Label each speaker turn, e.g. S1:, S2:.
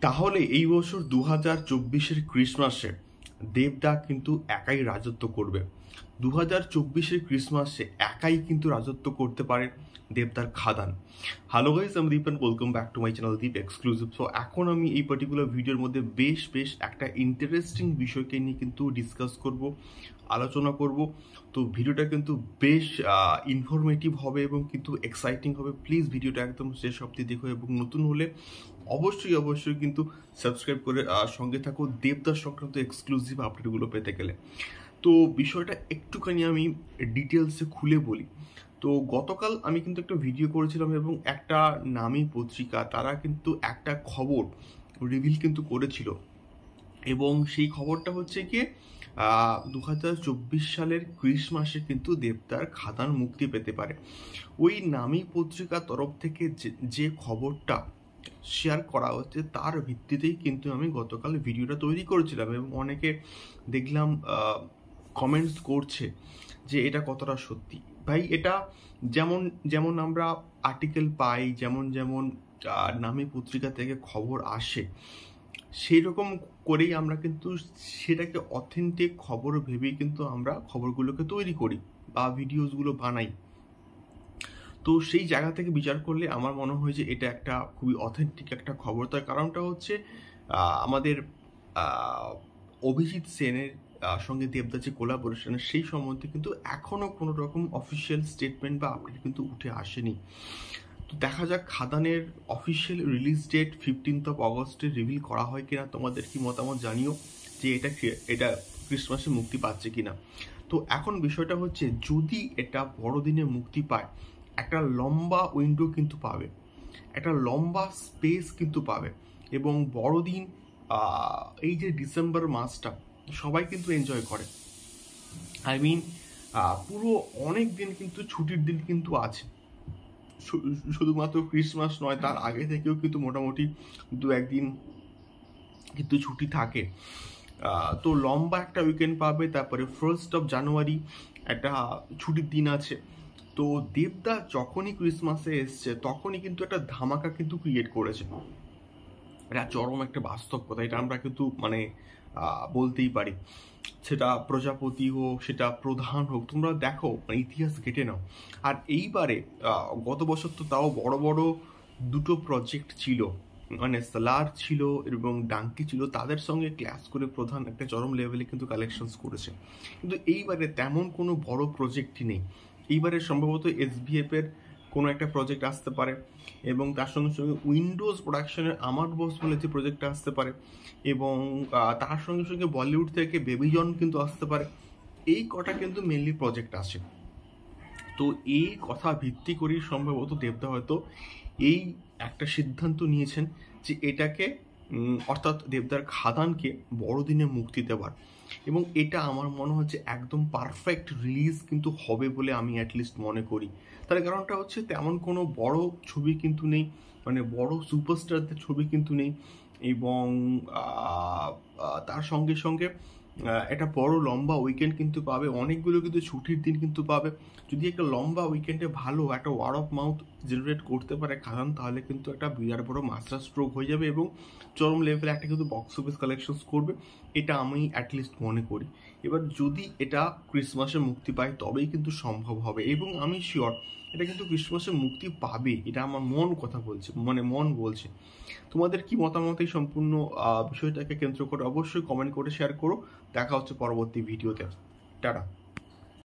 S1: তাহলে এই বছর 2024-এর ক্রিসমাসে দেবদা কিন্তু একাই রাজত্ব করবে। 2024-এর ক্রিসমাসে একাই কিন্তু রাজত্ব করতে পারে দেবদার খাদান। হ্যালো গাইস, আমি Deep and welcome back to my channel Deep exclusive. So এখন আমি এই পার্টিকুলার ভিডিওর মধ্যে বেশ একটা ইন্টারেস্টিং বিষয়কে নিয়ে কিন্তু ডিসকাস করব, আলোচনা করব। তো ভিডিওটা কিন্তু বেশ ইনফরমেটিভ হবে এবং কিন্তু এক্সাইটিং হবে। প্লিজ ভিডিওটা একদম শেষ অবধি দেখো এবং নতুন হলে অবশ্যই কিন্তু সাবস্ক্রাইব করে সঙ্গে থাকো দেবদাস সংক্রান্ত এক্সক্লুসিভ আপডেটগুলো পেতে গেলে। তো বিষয়টা একটুখানি আমি ডিটেলসে খুলে বলি। তো গতকাল আমি কিন্তু একটা ভিডিও করেছিলাম এবং একটা নামী পত্রিকা তারা কিন্তু একটা খবর রিভিল কিন্তু করেছিল এবং সেই খবরটা হচ্ছে কি 2024 সালের ক্রিসমাসে কিন্তু দেবদার খাদান মুক্তি পেতে পারে। ওই নামী পত্রিকার তরফ থেকে যে খবরটা শেয়ার করা হচ্ছে তার ভিত্তিতেই কিন্তু আমি গতকাল ভিডিওটা তৈরি করেছিলাম এবং অনেকে দেখলাম কমেন্টস করছে যে এটা কতটা সত্যি। ভাই, এটা যেমন আমরা আর্টিকেল পাই, যেমন নামী পত্রিকা থেকে খবর আসে, সেই রকম করেই আমরা কিন্তু সেটাকে অথেন্টিক খবর ভেবেই কিন্তু আমরা খবরগুলোকে তৈরি করি বা ভিডিওসগুলো বানাই। তো সেই জায়গা থেকে বিচার করলে আমার মনে হয় যে এটা একটা খুবই অথেন্টিক একটা খবর। তার কারণটা হচ্ছে আমাদের অভিজিৎ সেনের সঙ্গে দেবদা যে কোলাবোরেশনের সেই সম্বন্ধে কিন্তু এখনও কোনো রকম অফিসিয়াল স্টেটমেন্ট বা আপডেট কিন্তু উঠে আসেনি। তো দেখা যাক খাদানের official release date 15th of August reveal করা হয় কিনা। তোমাদের কি মতামত জানিও যে এটা ক্রিসমাসে মুক্তি পাচ্ছে কিনা। তো এখন বিষয়টা হচ্ছে, যদি এটা বড়দিনে মুক্তি পায় একটা লম্বা উইন্ডো কিন্তু পাবে, একটা লম্বা স্পেস কিন্তু পাবে এবং বড়দিন এই যে ডিসেম্বর মাসটা সবাই কিন্তু এনজয় করে। পুরো অনেক দিন কিন্তু ছুটির দিন কিন্তু আছে, শুধুমাত্র ক্রিসমাস নয়, তার আগে থেকেও কিন্তু মোটামুটি 2-1 দিন কিন্তু ছুটি থাকে। তো লম্বা একটা উইকেন্ড পাবে। তারপরে 1st of January একটা ছুটির দিন আছে। তো দেবদা যখনই ক্রিসমাসে এসছে তখনই কিন্তু একটা ধামাকা কিন্তু ক্রিয়েট করেছে। এটা চরম একটা বাস্তব কথা, এটা আমরা কিন্তু বলতেই পারি। সেটা প্রজাপতি হোক, সেটা প্রধান হোক, তোমরা দেখো ইতিহাস ঘেটে নাও। আর এইবারে গত বছর তো তাও বড় দুটো প্রজেক্ট ছিল, সালার ছিল এবং ডাঙ্কি ছিল, তাদের সঙ্গে ক্লাস করে প্রধান একটা চরম লেভেলে কিন্তু কালেকশনস করেছে। কিন্তু এইবারে তেমন কোনো বড় প্রজেক্টই নেই। এইবারে সম্ভবত SBF এর কোনো একটা প্রজেক্ট আসতে পারে এবং তার সঙ্গে উইন্ডোজ প্রোডাকশনের আমার বস বলে যে প্রজেক্টটা আসতে পারে এবং তার সঙ্গে বলিউড থেকে বেবি জন কিন্তু আসতে পারে। এই কটা কিন্তু মেনলি প্রজেক্ট আসে। তো এই কথা ভিত্তি করেই সম্ভবত দেবদা হয়তো এই একটা সিদ্ধান্ত নিয়েছেন যে এটাকে অর্থাৎ দেবদার খাদানকে বড়দিনে মুক্তি দেওয়ার, এবং এটা আমার মনে হচ্ছে একদম পারফেক্ট রিলিজ কিন্তু হবে বলে আমি অ্যাটলিস্ট মনে করি। তার কারণটা হচ্ছে তেমন কোনো বড় ছবি কিন্তু নেই, বড় সুপারস্টারদের ছবি কিন্তু নেই এবং তার সঙ্গে একটা বড় লম্বা উইকেন্ড কিন্তু পাবে, অনেকগুলো কিন্তু ছুটির দিন কিন্তু পাবে। যদি একটা লম্বা উইকেন্ডে ভালো একটা ওয়ার্ড অফ মাউথ জেনারেট করতে পারে খাদান, তাহলে কিন্তু একটা বিরাট বড় মাস্টার স্ট্রোক হয়ে যাবে এবং চরম লেভেলে একটা কিন্তু বক্স অফিস কালেকশনস করবে, এটা আমি অ্যাটলিস্ট মনে করি। এবার যদি এটা ক্রিসমাসে মুক্তি পায় তবেই কিন্তু সম্ভব হবে এবং আমি শিওর এটা কিন্তু ক্রিসমাসে মুক্তি পাবে, এটা আমার মন কথা বলছে, মন বলছে। তোমাদের কি মতামত এই সম্পূর্ণ বিষয়টাকে কেন্দ্র করে অবশ্যই কমেন্ট করে শেয়ার করো। দেখা হচ্ছে পরবর্তী ভিডিওতে। টাটা।